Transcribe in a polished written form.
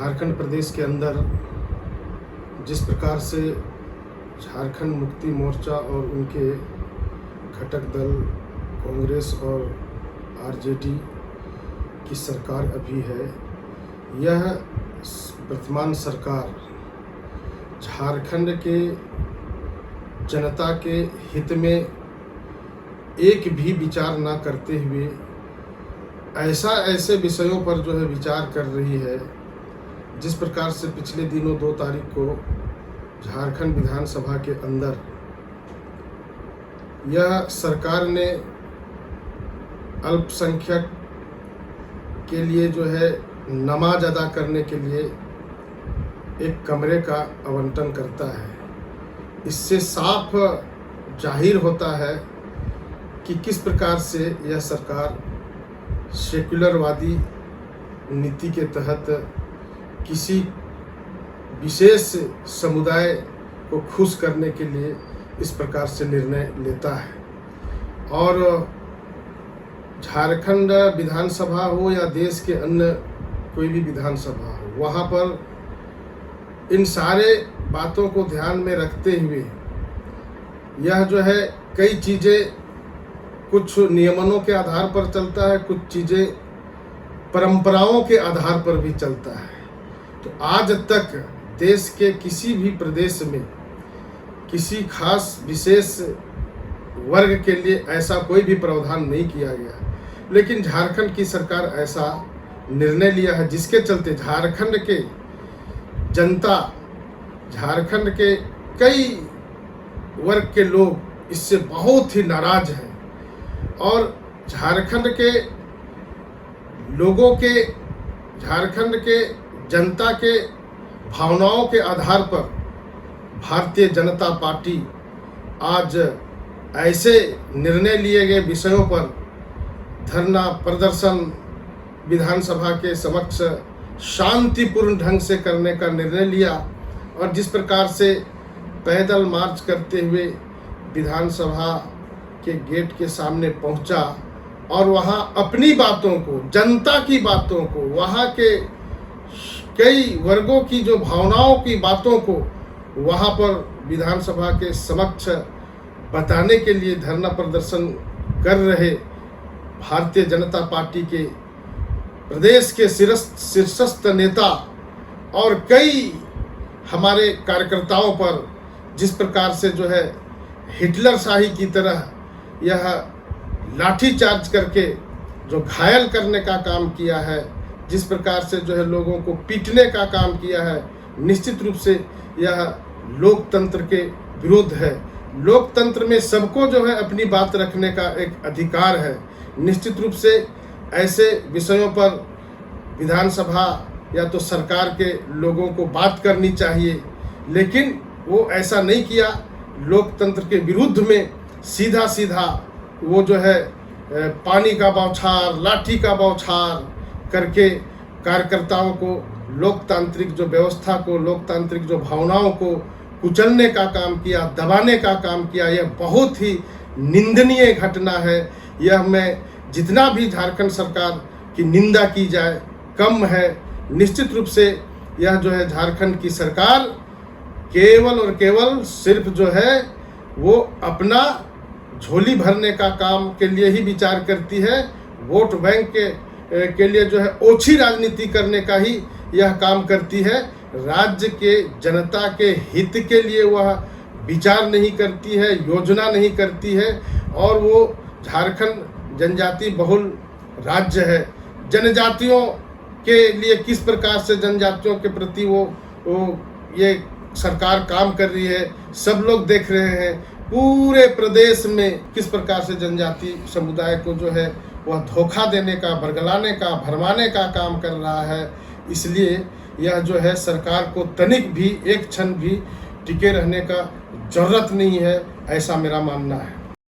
झारखंड प्रदेश के अंदर जिस प्रकार से झारखंड मुक्ति मोर्चा और उनके घटक दल कांग्रेस और आरजेडी की सरकार अभी है, यह वर्तमान सरकार झारखंड के जनता के हित में एक भी विचार न करते हुए ऐसे विषयों पर जो है विचार कर रही है। जिस प्रकार से पिछले दिनों 2 तारीख को झारखंड विधानसभा के अंदर यह सरकार ने अल्पसंख्यक के लिए जो है नमाज अदा करने के लिए एक कमरे का आवंटन करता है। इससे साफ जाहिर होता है कि किस प्रकार से यह सरकार सेक्युलरवादी नीति के तहत किसी विशेष समुदाय को खुश करने के लिए इस प्रकार से निर्णय लेता है। और झारखंड विधानसभा हो या देश के अन्य कोई भी विधानसभा हो, वहाँ पर इन सारे बातों को ध्यान में रखते हुए यह जो है कई चीज़ें कुछ नियमों के आधार पर चलता है, कुछ चीज़ें परंपराओं के आधार पर भी चलता है। तो आज तक देश के किसी भी प्रदेश में किसी खास विशेष वर्ग के लिए ऐसा कोई भी प्रावधान नहीं किया गया, लेकिन झारखंड की सरकार ऐसा निर्णय लिया है जिसके चलते झारखंड के जनता, झारखंड के कई वर्ग के लोग इससे बहुत ही नाराज हैं। और झारखंड के लोगों के, झारखंड के जनता के भावनाओं के आधार पर भारतीय जनता पार्टी आज ऐसे निर्णय लिए गए विषयों पर धरना प्रदर्शन विधानसभा के समक्ष शांतिपूर्ण ढंग से करने का निर्णय लिया। और जिस प्रकार से पैदल मार्च करते हुए विधानसभा के गेट के सामने पहुंचा और वहां अपनी बातों को, जनता की बातों को, वहां के कई वर्गों की जो भावनाओं की बातों को वहां पर विधानसभा के समक्ष बताने के लिए धरना प्रदर्शन कर रहे भारतीय जनता पार्टी के प्रदेश के शीर्षस्थ नेता और कई हमारे कार्यकर्ताओं पर जिस प्रकार से जो है हिटलर शाही की तरह यह लाठी चार्ज करके जो घायल करने का काम किया है, जिस प्रकार से जो है लोगों को पीटने का काम किया है, निश्चित रूप से यह लोकतंत्र के विरुद्ध है। लोकतंत्र में सबको जो है अपनी बात रखने का एक अधिकार है। निश्चित रूप से ऐसे विषयों पर विधानसभा या तो सरकार के लोगों को बात करनी चाहिए, लेकिन वो ऐसा नहीं किया। लोकतंत्र के विरुद्ध में सीधा सीधा वो जो है पानी का बौछार, लाठी का बौछार करके कार्यकर्ताओं को, लोकतांत्रिक जो व्यवस्था को, लोकतांत्रिक जो भावनाओं को कुचलने का काम किया, दबाने का काम किया। यह बहुत ही निंदनीय घटना है। यह मैं जितना भी झारखंड सरकार की निंदा की जाए कम है। निश्चित रूप से यह जो है झारखंड की सरकार केवल और केवल सिर्फ जो है वो अपना झोली भरने का काम के लिए ही विचार करती है। वोट बैंक के लिए जो है ओछी राजनीति करने का ही यह काम करती है। राज्य के जनता के हित के लिए वह विचार नहीं करती है, योजना नहीं करती है। और वो झारखंड जनजाति बहुल राज्य है। जनजातियों के लिए किस प्रकार से जनजातियों के प्रति वो ये सरकार काम कर रही है, सब लोग देख रहे हैं। पूरे प्रदेश में किस प्रकार से जनजाति समुदाय को जो है वह धोखा देने का, बरगलाने का, भरमाने का काम कर रहा है। इसलिए यह जो है सरकार को तनिक भी, एक क्षण भी टिके रहने का जरूरत नहीं है, ऐसा मेरा मानना है।